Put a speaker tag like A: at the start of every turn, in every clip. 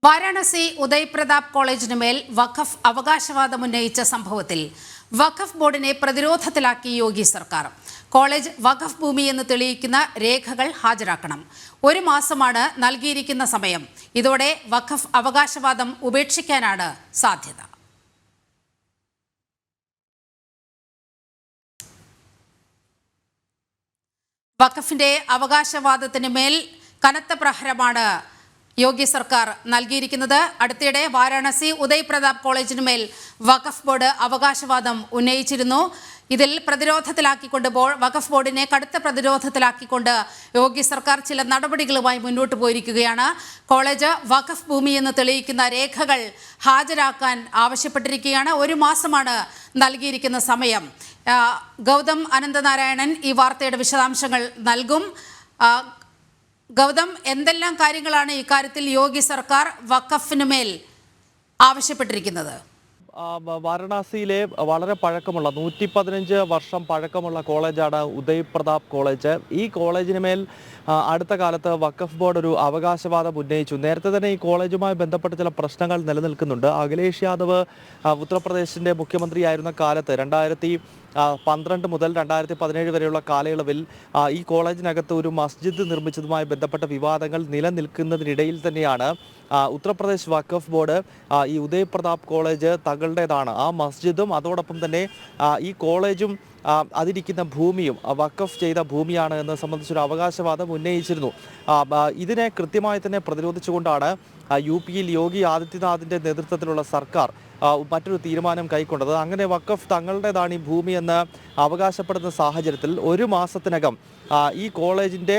A: വാരാണസി ഉദയ് പ്രതാപ് കോളേജിന് മേൽ വഖഫ് അവകാശവാദം ഉന്നയിച്ച സംഭവത്തിൽ വഖഫ് ബോർഡിനെ പ്രതിരോധത്തിലാക്കി യോഗി സർക്കാർ. കോളേജ് വഖഫ് ഭൂമി എന്ന് തെളിയിക്കുന്ന രേഖകൾ ഹാജരാക്കണം. 1 മാസമാണ് നൽകിയിരിക്കുന്ന സമയം. ഇതോടെ വഖഫ് അവകാശവാദം ഉപേക്ഷിക്കാനാണ് സാധ്യത. വഖഫിന്റെ അവകാശവാദത്തിന് മേൽ കനത്ത പ്രഹരമാണ് യോഗി സർക്കാർ നൽകിയിരിക്കുന്നത്. അടുത്തിടെ വാരാണസി ഉദയ് പ്രതാപ് കോളേജിന് മേൽ വഖഫ് ബോർഡ് അവകാശവാദം ഉന്നയിച്ചിരുന്നു. ഇതിൽ പ്രതിരോധത്തിലാക്കിക്കൊണ്ട് വഖഫ് ബോർഡിനെ കടുത്ത പ്രതിരോധത്തിലാക്കിക്കൊണ്ട് യോഗി സർക്കാർ ചില നടപടികളുമായി മുന്നോട്ട് പോയിരിക്കുകയാണ്. കോളേജ് വഖഫ് ഭൂമി എന്ന് തെളിയിക്കുന്ന രേഖകൾ ഹാജരാക്കാൻ ആവശ്യപ്പെട്ടിരിക്കുകയാണ്. 1 മാസമാണ് നൽകിയിരിക്കുന്ന സമയം. ഗൗതം അനന്തനാരായണൻ ഈ വാർത്തയുടെ വിശദാംശങ്ങൾ നൽകും. ഗൗതം, എന്തെല്ലാം കാര്യങ്ങളാണ് ഇക്കാര്യത്തിൽ യോഗി സർക്കാർ വഖഫിന് മേൽ ആവശ്യപ്പെട്ടിരിക്കുന്നത്?
B: വാരണാസിയിലെ വളരെ പഴക്കമുള്ള 115 വർഷം പഴക്കമുള്ള കോളേജാണ് ഉദയ് പ്രതാപ് കോളേജ്. ഈ കോളേജിന് മേൽ അടുത്ത കാലത്ത് വഖഫ് ബോർഡ് ഒരു അവകാശവാദം ഉന്നയിച്ചു. നേരത്തെ തന്നെ ഈ കോളേജുമായി ബന്ധപ്പെട്ട് ചില പ്രശ്നങ്ങൾ നിലനിൽക്കുന്നുണ്ട്. അഖിലേഷ് യാദവ് ഉത്തർപ്രദേശിൻ്റെ മുഖ്യമന്ത്രിയായിരുന്ന കാലത്ത് 2012 മുതൽ 2017 വരെയുള്ള കാലയളവിൽ ഈ കോളേജിനകത്ത് ഒരു മസ്ജിദ് നിർമ്മിച്ചതുമായി ബന്ധപ്പെട്ട വിവാദങ്ങൾ നിലനിൽക്കുന്നതിനിടയിൽ തന്നെയാണ് ഉത്തർപ്രദേശ് വഖഫ് ബോർഡ് ഈ ഉദയ് പ്രതാപ് കോളേജ് തങ്ങളുടേതാണ്, ആ മസ്ജിദും അതോടൊപ്പം തന്നെ ഈ കോളേജും അതിരിക്കുന്ന ഭൂമിയും വഖഫ് ചെയ്ത ഭൂമിയാണ് എന്നത് സംബന്ധിച്ചൊരു അവകാശവാദം ഉന്നയിച്ചിരുന്നു. ഇതിനെ കൃത്യമായി തന്നെ പ്രതിരോധിച്ചുകൊണ്ടാണ് UP-യിൽ യോഗി ആദിത്യനാഥിൻ്റെ നേതൃത്വത്തിലുള്ള സർക്കാർ മറ്റൊരു തീരുമാനം കൈക്കൊണ്ടത്. അങ്ങനെ വഖഫ് തങ്ങളുടേതാണ് ഈ ഭൂമി എന്ന് അവകാശപ്പെടുന്ന സാഹചര്യത്തിൽ 1 മാസത്തിനകം ഈ കോളേജിൻ്റെ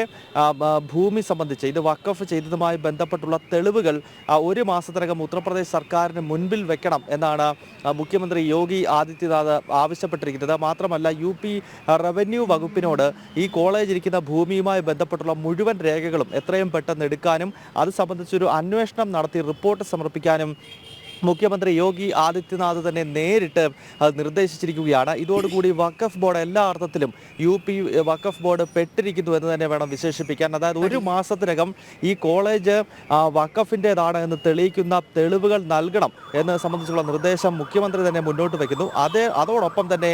B: ഭൂമി സംബന്ധിച്ച് ഇത് വഖഫ് ചെയ്തതുമായി ബന്ധപ്പെട്ടുള്ള തെളിവുകൾ 1 മാസത്തിനകം ഉത്തർപ്രദേശ് സർക്കാരിന് മുൻപിൽ വെക്കണം എന്നാണ് മുഖ്യമന്ത്രി യോഗി ആദിത്യനാഥ് ആവശ്യപ്പെട്ടിരിക്കുന്നത്. മാത്രമല്ല UP റവന്യൂ വകുപ്പിനോട് ഈ കോളേജ് ഇരിക്കുന്ന ഭൂമിയുമായി ബന്ധപ്പെട്ടുള്ള മുഴുവൻ രേഖകളും എത്രയും പെട്ടെന്ന് എടുക്കാനും അത് സംബന്ധിച്ചൊരു അന്വേഷണം നടത്തി റിപ്പോർട്ട് സമർപ്പിക്കാനും മുഖ്യമന്ത്രി യോഗി ആദിത്യനാഥ് തന്നെ നേരിട്ട് നിർദ്ദേശിച്ചിരിക്കുകയാണ്. ഇതോടുകൂടി വഖഫ് ബോർഡ് എല്ലാ അർത്ഥത്തിലും UP വഖഫ് ബോർഡ് പെട്ടിരിക്കുന്നു എന്ന് തന്നെ വേണം വിശേഷിപ്പിക്കാൻ. അതായത് 1 മാസത്തിനകം ഈ കോളേജ് വഖഫിൻ്റെതാണ് എന്ന് തെളിയിക്കുന്ന തെളിവുകൾ നൽകണം എന്നത് സംബന്ധിച്ചുള്ള നിർദ്ദേശം മുഖ്യമന്ത്രി തന്നെ മുന്നോട്ട് വയ്ക്കുന്നു. അതോടൊപ്പം തന്നെ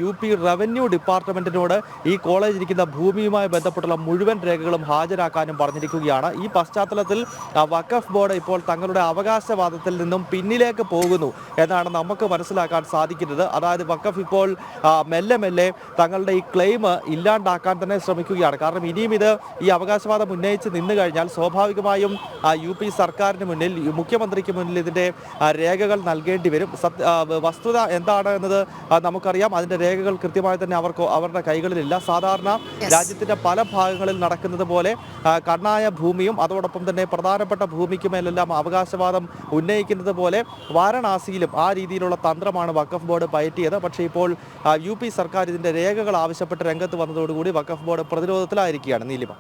B: UP റവന്യൂ ഡിപ്പാർട്ട്മെൻറ്റിനോട് ഈ കോളേജ് ഇരിക്കുന്ന ഭൂമിയുമായി ബന്ധപ്പെട്ടുള്ള മുഴുവൻ രേഖകളും ഹാജരാക്കാനും പറഞ്ഞിരിക്കുകയാണ്. ഈ പശ്ചാത്തലത്തിൽ വഖഫ് ബോർഡ് ഇപ്പോൾ തങ്ങളുടെ അവകാശവാദത്തിൽ നിന്നും പിന്നിലേക്ക് പോകുന്നു എന്നാണ് നമുക്ക് മനസ്സിലാക്കാൻ സാധിക്കുന്നത്. അതായത് വഖഫ് ഇപ്പോൾ മെല്ലെ തങ്ങളുടെ ഈ ക്ലെയിം ഇല്ലാണ്ടാക്കാൻ തന്നെ ശ്രമിക്കുകയാണ്. കാരണം ഇനിയും ഈ അവകാശവാദം ഉന്നയിച്ച് നിന്ന് കഴിഞ്ഞാൽ സ്വാഭാവികമായും UP സർക്കാരിന് മുന്നിൽ, മുഖ്യമന്ത്രിക്ക് മുന്നിൽ ഇതിൻ്റെ രേഖകൾ നൽകേണ്ടി വരും. വസ്തുത എന്താണ് എന്നത് നമുക്കറിയാം. അതിൻ്റെ രേഖകൾ കൃത്യമായി തന്നെ അവരുടെ കൈകളിലില്ല. സാധാരണ രാജ്യത്തിൻ്റെ പല ഭാഗങ്ങളിൽ നടക്കുന്നത് പോലെ കണ്ണായ ഭൂമിയും അതോടൊപ്പം തന്നെ പ്രധാനപ്പെട്ട ഭൂമിക്ക് മേലെല്ലാം അവകാശവാദം ഉന്നയിക്കുന്നത് പോലെ വാരണാസിയിലും ആ രീതിയിലുള്ള തന്ത്രമാണ് വഖഫ് ബോർഡ് പയറ്റിയത്. പക്ഷേ ഇപ്പോൾ UP സർക്കാർ ഇതിൻ്റെ രേഖകൾ ആവശ്യപ്പെട്ട് രംഗത്ത് വന്നതോടുകൂടി വഖഫ് ബോർഡ് പ്രതിരോധത്തിലായിരിക്കുകയാണ്. നീലിമ.